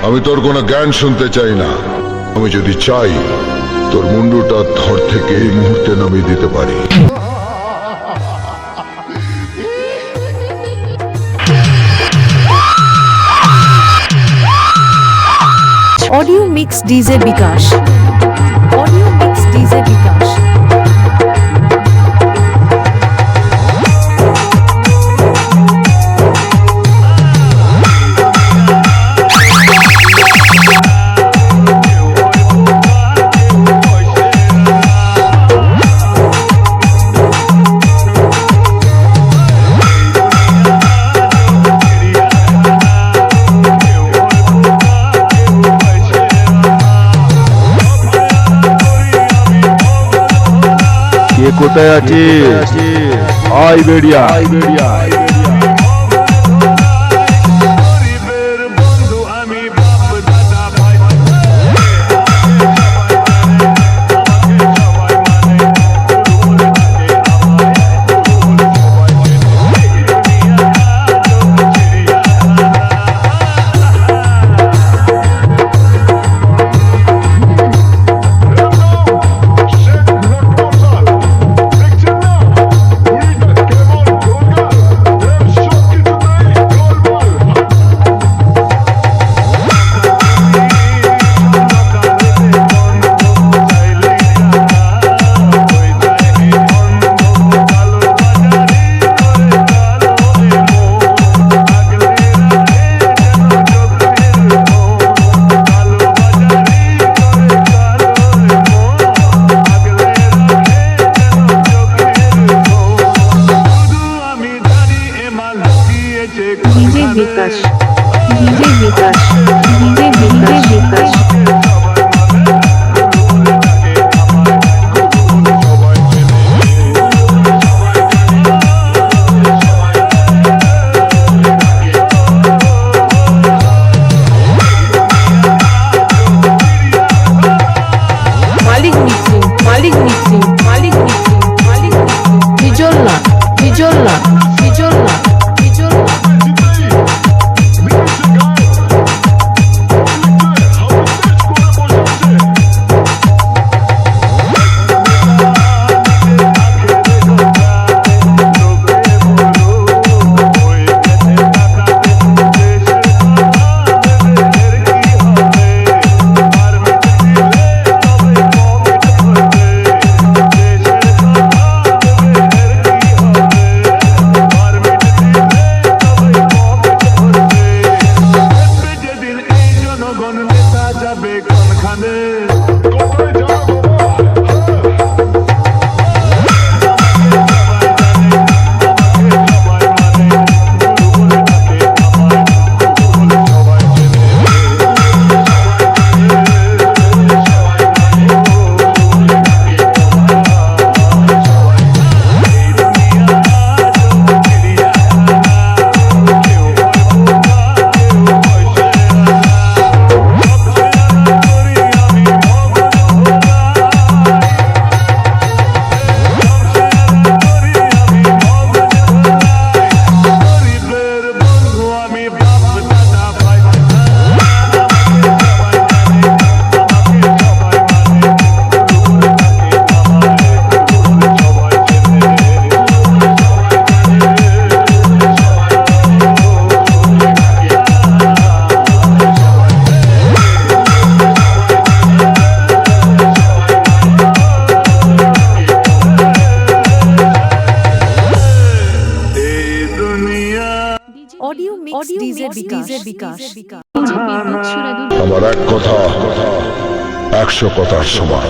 আমি তোর কোনো জ্ঞান শুনতে চাই না। আমি যদি চাই তোর মুন্ডুটা ধর থেকে এই মুহূর্তে নামিয়ে দিতে পারি। ऑडियो मिक्स डीजे विकास। ऑडियो मिक्स डीजे विकास। কোথায় আছিস? আয় বেড়িয়া, আয় বেড়িয়া। डीजे विकास, डीजे विकास, डीजे विकास, विकास। मालिक मिक्सिंग, मालिक मिक्सिंग, मालिक मिक्सिंग, मालिक मिक्सिंग। हिजोलना, हिजोलना, हिजोलना, हिजोलना। ऑडियो मिक्स डीजे विकास। আমার এক কথা 100 কথার সমান।